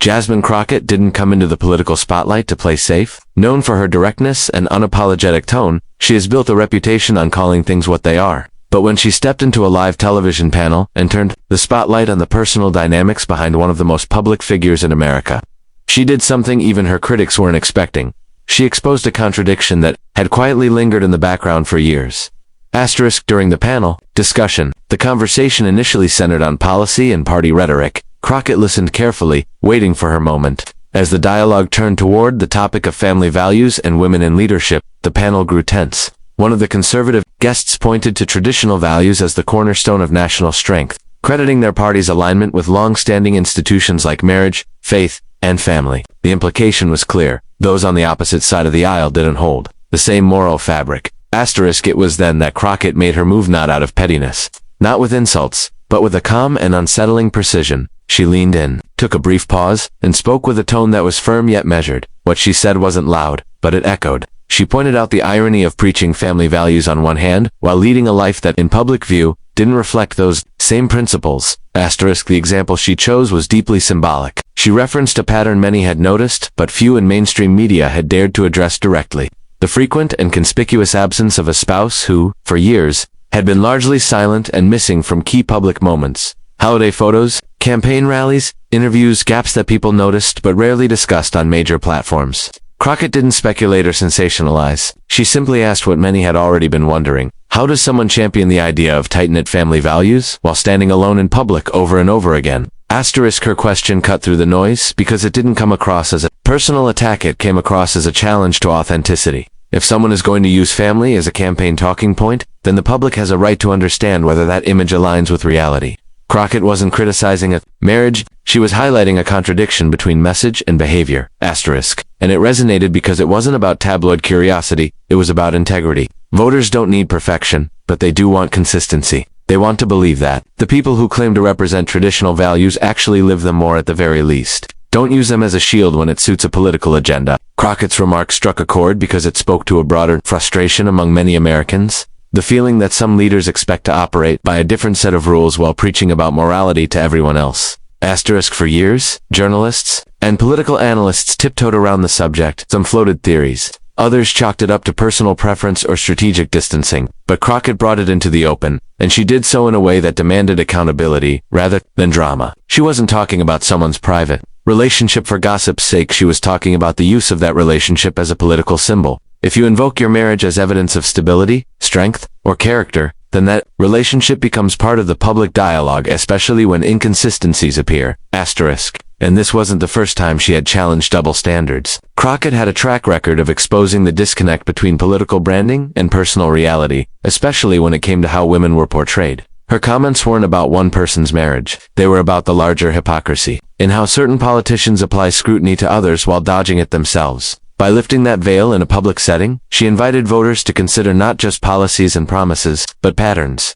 Jasmine Crockett didn't come into the political spotlight to play safe. Known for her directness and unapologetic tone, she has built a reputation on calling things what they are. But when she stepped into a live television panel and turned the spotlight on the personal dynamics behind one of the most public figures in America, she did something even her critics weren't expecting. She exposed a contradiction that had quietly lingered in the background for years. During the panel discussion, the conversation initially centered on policy and party rhetoric. Crockett listened carefully, waiting for her moment. As the dialogue turned toward the topic of family values and women in leadership, the panel grew tense. One of the conservative guests pointed to traditional values as the cornerstone of national strength, crediting their party's alignment with long-standing institutions like marriage, faith, and family. The implication was clear. Those on the opposite side of the aisle didn't hold the same moral fabric. It was then that Crockett made her move, not out of pettiness, not with insults, but with a calm and unsettling precision. She leaned in, took a brief pause, and spoke with a tone that was firm yet measured. What she said wasn't loud, but it echoed. She pointed out the irony of preaching family values on one hand, while leading a life that, in public view, didn't reflect those same principles. The example she chose was deeply symbolic. She referenced a pattern many had noticed, but few in mainstream media had dared to address directly. The frequent and conspicuous absence of a spouse who, for years, had been largely silent and missing from key public moments. Holiday photos, campaign rallies, interviews, gaps that people noticed but rarely discussed on major platforms. Crockett didn't speculate or sensationalize. She simply asked what many had already been wondering. How does someone champion the idea of tight-knit family values while standing alone in public over and over again? Her question cut through the noise because it didn't come across as a personal attack. It came across as a challenge to authenticity. If someone is going to use family as a campaign talking point, then the public has a right to understand whether that image aligns with reality. Crockett wasn't criticizing a marriage, she was highlighting a contradiction between message and behavior, and it resonated because it wasn't about tabloid curiosity, it was about integrity. Voters don't need perfection, but they do want consistency. They want to believe that the people who claim to represent traditional values actually live them, more at the very least. Don't use them as a shield when it suits a political agenda. Crockett's remark struck a chord because it spoke to a broader frustration among many Americans. The feeling that some leaders expect to operate by a different set of rules while preaching about morality to everyone else. For years, journalists and political analysts tiptoed around the subject. Some floated theories. Others chalked it up to personal preference or strategic distancing. But Crockett brought it into the open, and she did so in a way that demanded accountability rather than drama. She wasn't talking about someone's private relationship for gossip's sake. She was talking about the use of that relationship as a political symbol. If you invoke your marriage as evidence of stability, strength, or character, then that relationship becomes part of the public dialogue, especially when inconsistencies appear. And this wasn't the first time she had challenged double standards. Crockett had a track record of exposing the disconnect between political branding and personal reality, especially when it came to how women were portrayed. Her comments weren't about one person's marriage. They were about the larger hypocrisy in how certain politicians apply scrutiny to others while dodging it themselves. By lifting that veil in a public setting, she invited voters to consider not just policies and promises, but patterns.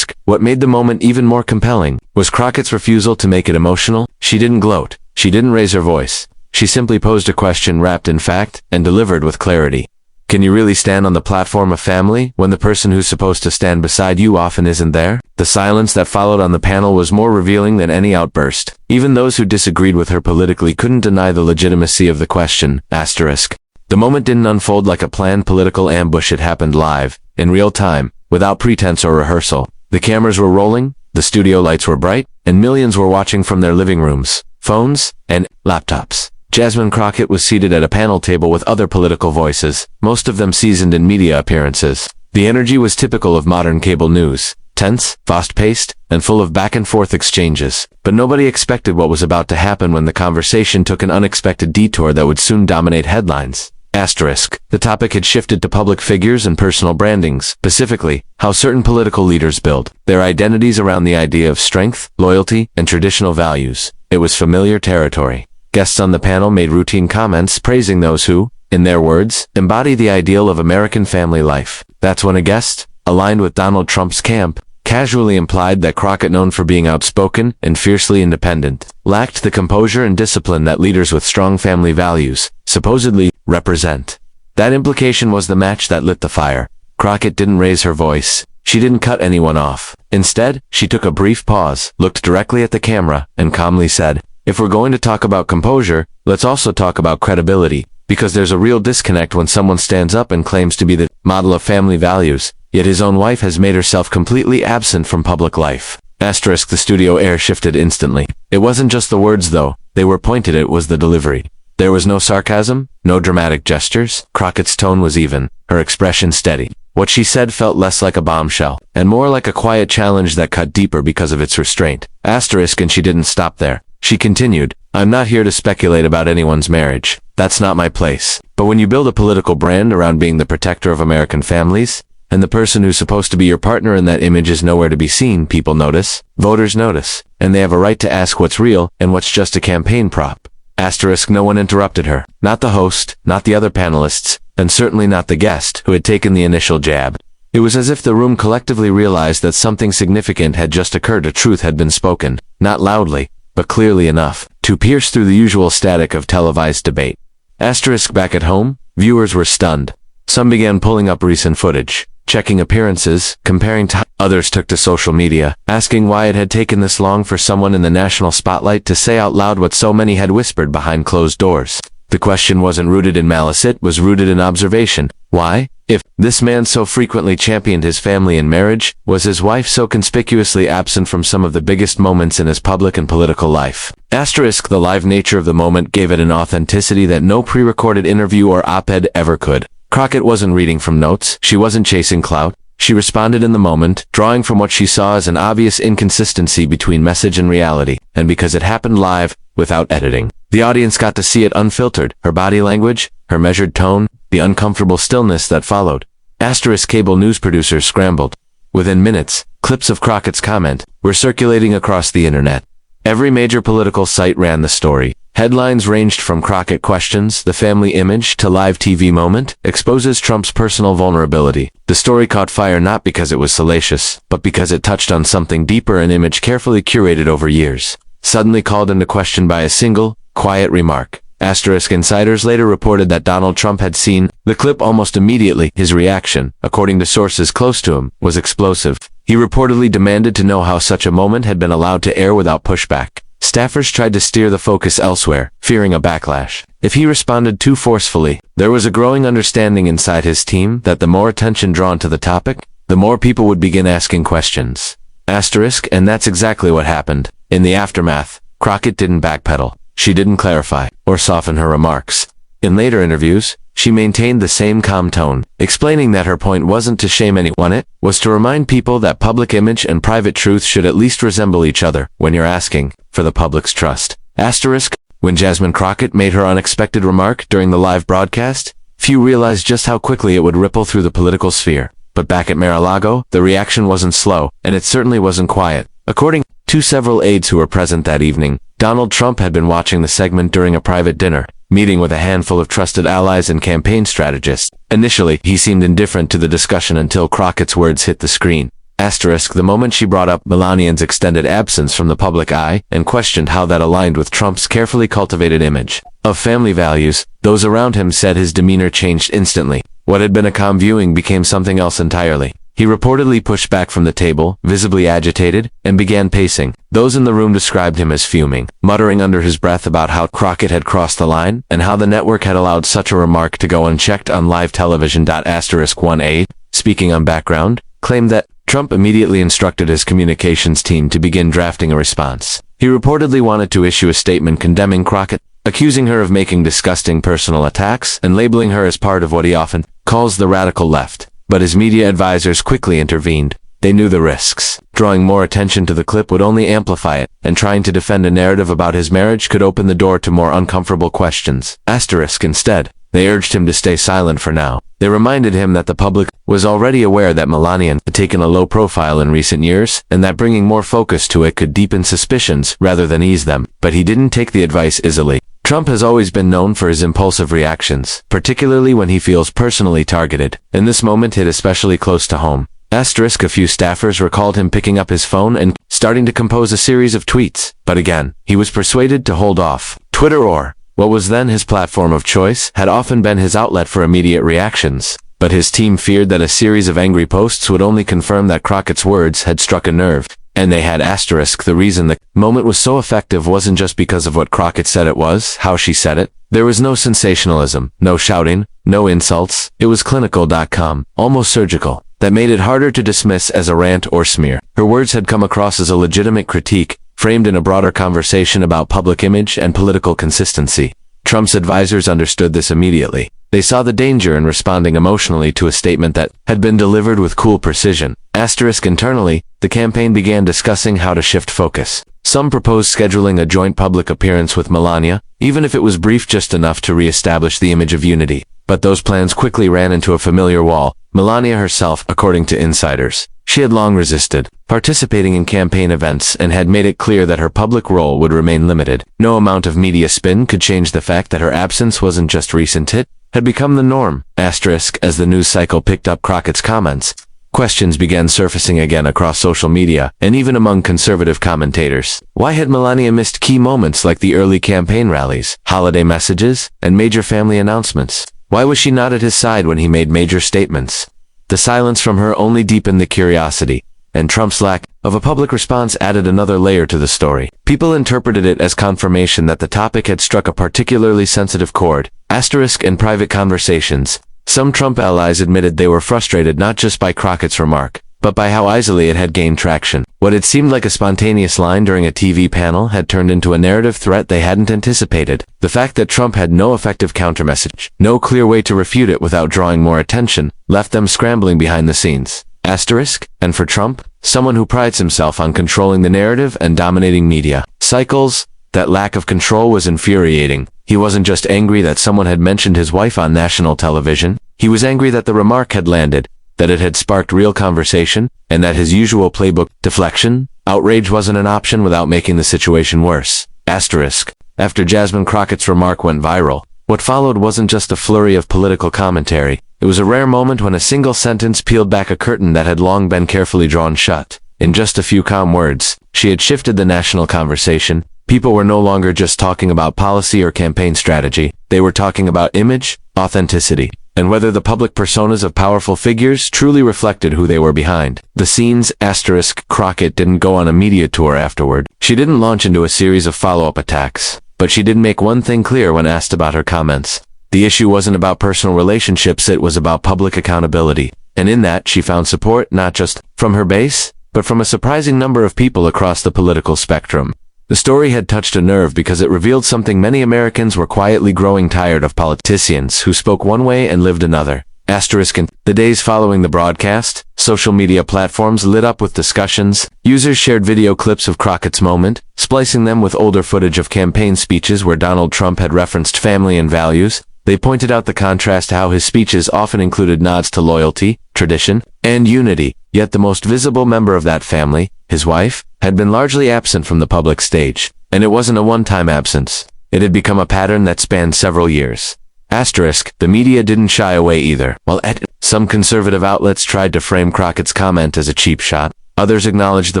What made the moment even more compelling was Crockett's refusal to make it emotional. She didn't gloat. She didn't raise her voice. She simply posed a question wrapped in fact and delivered with clarity. Can you really stand on the platform of family when the person who's supposed to stand beside you often isn't there? The silence that followed on the panel was more revealing than any outburst. Even those who disagreed with her politically couldn't deny the legitimacy of the question. The moment didn't unfold like a planned political ambush. It happened live, in real time, without pretense or rehearsal. The cameras were rolling, the studio lights were bright, and millions were watching from their living rooms, phones, and laptops. Jasmine Crockett was seated at a panel table with other political voices, most of them seasoned in media appearances. The energy was typical of modern cable news, tense, fast-paced, and full of back-and-forth exchanges. But nobody expected what was about to happen when the conversation took an unexpected detour that would soon dominate headlines. The topic had shifted to public figures and personal brandings, specifically, how certain political leaders build their identities around the idea of strength, loyalty, and traditional values. It was familiar territory. Guests on the panel made routine comments praising those who, in their words, embody the ideal of American family life. That's when a guest, aligned with Donald Trump's camp, casually implied that Crockett, known for being outspoken and fiercely independent, lacked the composure and discipline that leaders with strong family values supposedly represent. That implication was the match that lit the fire. Crockett didn't raise her voice. She didn't cut anyone off. Instead, she took a brief pause, looked directly at the camera, and calmly said, If we're going to talk about composure, let's also talk about credibility, because there's a real disconnect when someone stands up and claims to be the model of family values, yet his own wife has made herself completely absent from public life. Asterisk, the studio air shifted instantly. It wasn't just the words though, they were pointed, it was the delivery. There was no sarcasm, no dramatic gestures. Crockett's tone was even, her expression steady. What she said felt less like a bombshell, and more like a quiet challenge that cut deeper because of its restraint. Asterisk, and she didn't stop there. She continued, I'm not here to speculate about anyone's marriage. That's not my place. But when you build a political brand around being the protector of American families, and the person who's supposed to be your partner in that image is nowhere to be seen, people notice, voters notice, and they have a right to ask what's real and what's just a campaign prop. Asterisk, no one interrupted her. Not the host, not the other panelists, and certainly not the guest who had taken the initial jab. It was as if the room collectively realized that something significant had just occurred. A truth had been spoken, not loudly, but clearly enough to pierce through the usual static of televised debate. Asterisk, back at home, viewers were stunned. Some began pulling up recent footage, checking appearances, comparing to others took to social media, asking why it had taken this long for someone in the national spotlight to say out loud what so many had whispered behind closed doors. The question wasn't rooted in malice, it was rooted in observation. Why? If this man so frequently championed his family and marriage, was his wife so conspicuously absent from some of the biggest moments in his public and political life? Asterisk, the live nature of the moment gave it an authenticity that no pre-recorded interview or op-ed ever could. Crockett wasn't reading from notes, she wasn't chasing clout. She responded in the moment, drawing from what she saw as an obvious inconsistency between message and reality, and because it happened live, without editing, the audience got to see it unfiltered, her body language, her measured tone, the uncomfortable stillness that followed. Asterisk, cable news producers scrambled. Within minutes, clips of Crockett's comment were circulating across the internet. Every major political site ran the story. Headlines ranged from Crockett questions the family image to live TV moment exposes Trump's personal vulnerability. The story caught fire not because it was salacious, but because it touched on something deeper, an image carefully curated over years, suddenly called into question by a single, quiet remark. Asterisk, insiders later reported that Donald Trump had seen the clip almost immediately. His reaction, according to sources close to him, was explosive. He reportedly demanded to know how such a moment had been allowed to air without pushback. Staffers tried to steer the focus elsewhere, fearing a backlash. If he responded too forcefully, there was a growing understanding inside his team that the more attention drawn to the topic, the more people would begin asking questions. Asterisk, and that's exactly what happened. In the aftermath, Crockett didn't backpedal. She didn't clarify or soften her remarks. In later interviews, she maintained the same calm tone, explaining that her point wasn't to shame anyone, it was to remind people that public image and private truth should at least resemble each other when you're asking for the public's trust. Asterisk, when Jasmine Crockett made her unexpected remark during the live broadcast, few realized just how quickly it would ripple through the political sphere. But back at Mar-a-Lago, the reaction wasn't slow, and it certainly wasn't quiet. According to several aides who were present that evening, Donald Trump had been watching the segment during a private dinner, meeting with a handful of trusted allies and campaign strategists. Initially, he seemed indifferent to the discussion until Crockett's words hit the screen. Asterisk, the moment she brought up Melania's extended absence from the public eye and questioned how that aligned with Trump's carefully cultivated image of family values, those around him said his demeanor changed instantly. What had been a calm viewing became something else entirely. He reportedly pushed back from the table, visibly agitated, and began pacing. Those in the room described him as fuming, muttering under his breath about how Crockett had crossed the line, and how the network had allowed such a remark to go unchecked on live television. Asterisk, one aide, speaking on background, claimed that Trump immediately instructed his communications team to begin drafting a response. He reportedly wanted to issue a statement condemning Crockett, accusing her of making disgusting personal attacks and labeling her as part of what he often calls the radical left. But his media advisors quickly intervened. They knew the risks. Drawing more attention to the clip would only amplify it, and trying to defend a narrative about his marriage could open the door to more uncomfortable questions. Asterisk, instead, they urged him to stay silent for now. They reminded him that the public was already aware that Melania had taken a low profile in recent years, and that bringing more focus to it could deepen suspicions rather than ease them. But he didn't take the advice easily. Trump has always been known for his impulsive reactions, particularly when he feels personally targeted, and this moment hit especially close to home. Asterisk, a few staffers recalled him picking up his phone and starting to compose a series of tweets, but again, he was persuaded to hold off. Twitter, or what was then his platform of choice, had often been his outlet for immediate reactions, but his team feared that a series of angry posts would only confirm that Crockett's words had struck a nerve. And they had asterisk. The reason the moment was so effective wasn't just because of what Crockett said it was, how she said it. There was no sensationalism, no shouting, no insults. It was clinical.com, almost surgical. That made it harder to dismiss as a rant or smear. Her words had come across as a legitimate critique, framed in a broader conversation about public image and political consistency. Trump's advisors understood this immediately. They saw the danger in responding emotionally to a statement that had been delivered with cool precision. Asterisk internally, the campaign began discussing how to shift focus. Some proposed scheduling a joint public appearance with Melania, even if it was brief, just enough to re-establish the image of unity. But those plans quickly ran into a familiar wall. Melania herself, according to insiders, she had long resisted participating in campaign events and had made it clear that her public role would remain limited. No amount of media spin could change the fact that her absence wasn't just recent, it had become the norm. Asterisk, as the news cycle picked up Crockett's comments, questions began surfacing again across social media and even among conservative commentators. Why had Melania missed key moments like the early campaign rallies, holiday messages, and major family announcements? Why was she not at his side when he made major statements? The silence from her only deepened the curiosity, and Trump's lack of a public response added another layer to the story. People interpreted it as confirmation that the topic had struck a particularly sensitive chord. Asterisk, in private conversations, some Trump allies admitted they were frustrated not just by Crockett's remark, but by how easily it had gained traction. What had seemed like a spontaneous line during a TV panel had turned into a narrative threat they hadn't anticipated. The fact that Trump had no effective countermessage, no clear way to refute it without drawing more attention, left them scrambling behind the scenes. Asterisk, and for Trump, someone who prides himself on controlling the narrative and dominating media cycles, that lack of control was infuriating. He wasn't just angry that someone had mentioned his wife on national television. He was angry that the remark had landed, that it had sparked real conversation, and that his usual playbook, deflection, outrage, wasn't an option without making the situation worse. Asterisk. After Jasmine Crockett's remark went viral, what followed wasn't just a flurry of political commentary. It was a rare moment when a single sentence peeled back a curtain that had long been carefully drawn shut. In just a few calm words, she had shifted the national conversation. People were no longer just talking about policy or campaign strategy. They were talking about image, authenticity, and whether the public personas of powerful figures truly reflected who they were behind the scenes. Asterisk. Crockett didn't go on a media tour afterward. She didn't launch into a series of follow-up attacks. But she did make one thing clear when asked about her comments. The issue wasn't about personal relationships, it was about public accountability. And in that, she found support not just from her base, but from a surprising number of people across the political spectrum. The story had touched a nerve because it revealed something many Americans were quietly growing tired of: politicians who spoke one way and lived another. Asterisk. In the days following the broadcast, social media platforms lit up with discussions. Users shared video clips of Crockett's moment, splicing them with older footage of campaign speeches where Donald Trump had referenced family and values. They pointed out the contrast, how his speeches often included nods to loyalty, tradition, and unity, yet the most visible member of that family, his wife, had been largely absent from the public stage. And it wasn't a one-time absence. It had become a pattern that spanned several years. Asterisk. The media didn't shy away either. While some conservative outlets tried to frame Crockett's comment as a cheap shot, others acknowledged the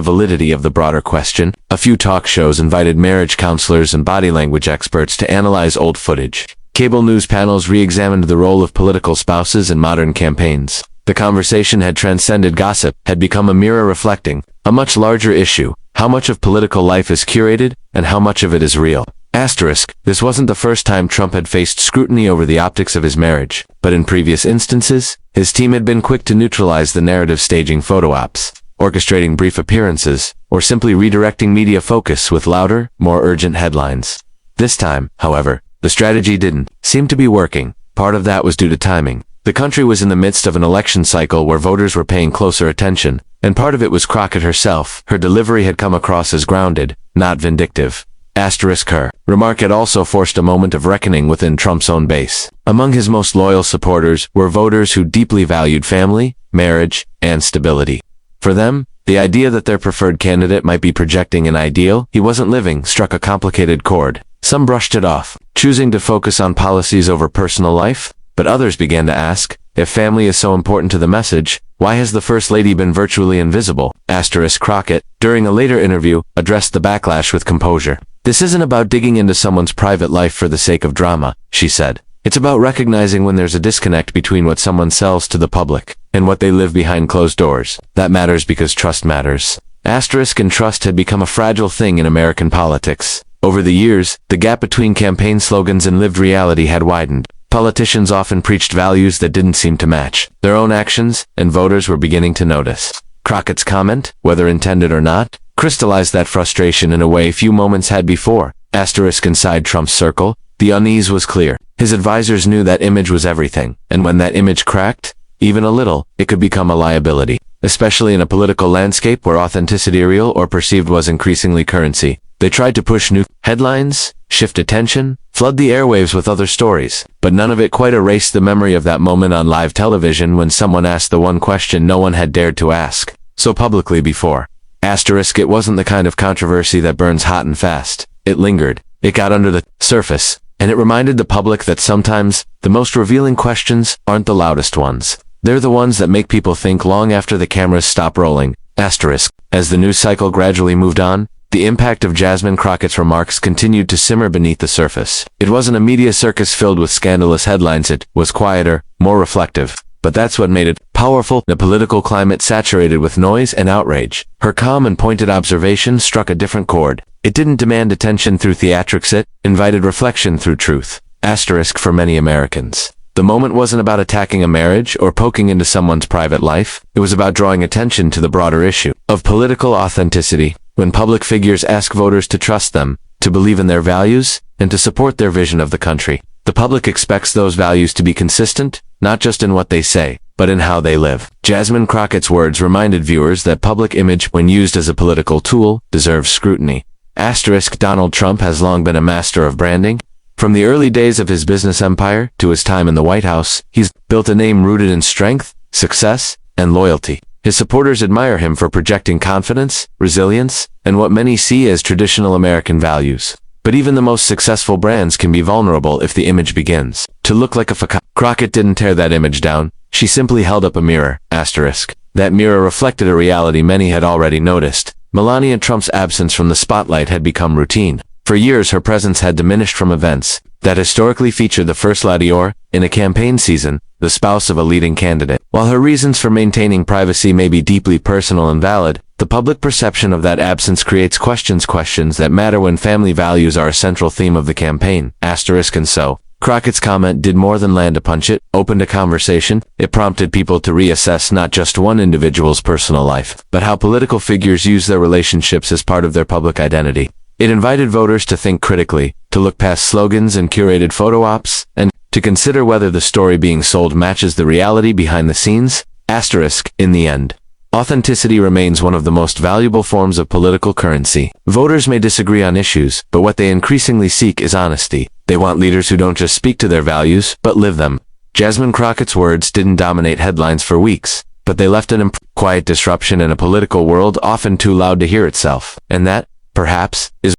validity of the broader question. A few talk shows invited marriage counselors and body language experts to analyze old footage. Cable news panels re-examined the role of political spouses in modern campaigns. The conversation had transcended gossip, had become a mirror reflecting a much larger issue: how much of political life is curated, and how much of it is real. Asterisk. This wasn't the first time Trump had faced scrutiny over the optics of his marriage, but in previous instances, his team had been quick to neutralize the narrative, staging photo ops, orchestrating brief appearances, or simply redirecting media focus with louder, more urgent headlines. This time, however, the strategy didn't seem to be working. Part of that was due to timing. The country was in the midst of an election cycle where voters were paying closer attention, and part of it was Crockett herself. Her delivery had come across as grounded, not vindictive. Asterisk. Her remark had also forced a moment of reckoning within Trump's own base. Among his most loyal supporters were voters who deeply valued family, marriage, and stability. For them, the idea that their preferred candidate might be projecting an ideal he wasn't living struck a complicated chord. Some brushed it off, choosing to focus on policies over personal life, but others began to ask, if family is so important to the message, why has the First Lady been virtually invisible? Asterisk. Crockett, during a later interview, addressed the backlash with composure. This isn't about digging into someone's private life for the sake of drama, she said. It's about recognizing when there's a disconnect between what someone sells to the public and what they live behind closed doors. That matters because trust matters. Asterisk and trust had become a fragile thing in American politics. Over the years, the gap between campaign slogans and lived reality had widened. Politicians often preached values that didn't seem to match their own actions, and voters were beginning to notice. Crockett's comment, whether intended or not, crystallized that frustration in a way few moments had before. Asterisk inside Trump's circle, the unease was clear. His advisors knew that image was everything, and when that image cracked, even a little, it could become a liability. Especially in a political landscape where authenticity, real or perceived, was increasingly currency. They tried to push new headlines, shift attention, flood the airwaves with other stories, but none of it quite erased the memory of that moment on live television when someone asked the one question no one had dared to ask so publicly before. Asterisk, it wasn't the kind of controversy that burns hot and fast. It lingered. It got under the surface, and it reminded the public that sometimes the most revealing questions aren't the loudest ones. They're the ones that make people think long after the cameras stop rolling. Asterisk. As the news cycle gradually moved on, the impact of Jasmine Crockett's remarks continued to simmer beneath the surface. It wasn't a media circus filled with scandalous headlines. It was quieter, more reflective. But that's what made it powerful. The political climate saturated with noise and outrage. Her calm and pointed observation struck a different chord. It didn't demand attention through theatrics. It invited reflection through truth. Asterisk. For many Americans, the moment wasn't about attacking a marriage or poking into someone's private life. It was about drawing attention to the broader issue of political authenticity. When public figures ask voters to trust them, to believe in their values, and to support their vision of the country, the public expects those values to be consistent, not just in what they say, but in how they live. Jasmine Crockett's words reminded viewers that public image, when used as a political tool, deserves scrutiny. Asterisk. Donald Trump has long been a master of branding. From the early days of his business empire to his time in the White House, he's built a name rooted in strength, success, and loyalty. His supporters admire him for projecting confidence, resilience, and what many see as traditional American values. But even the most successful brands can be vulnerable if the image begins to look like a facade. Crockett didn't tear that image down. She simply held up a mirror. Asterisk. That mirror reflected a reality many had already noticed. Melania Trump's absence from the spotlight had become routine. For years, her presence had diminished from events that historically featured the First Lady or, in a campaign season, the spouse of a leading candidate. While her reasons for maintaining privacy may be deeply personal and valid, the public perception of that absence creates questions that matter when family values are a central theme of the campaign. Asterisk. And so, Crockett's comment did more than land a punch. It opened a conversation. It prompted people to reassess not just one individual's personal life, but how political figures use their relationships as part of their public identity. It invited voters to think critically, to look past slogans and curated photo ops, and to consider whether the story being sold matches the reality behind the scenes. Asterisk. In the end, authenticity remains one of the most valuable forms of political currency. Voters may disagree on issues, but what they increasingly seek is honesty. They want leaders who don't just speak to their values, but live them. Jasmine Crockett's words didn't dominate headlines for weeks, but they left an quiet disruption in a political world often too loud to hear itself. And that, perhaps, is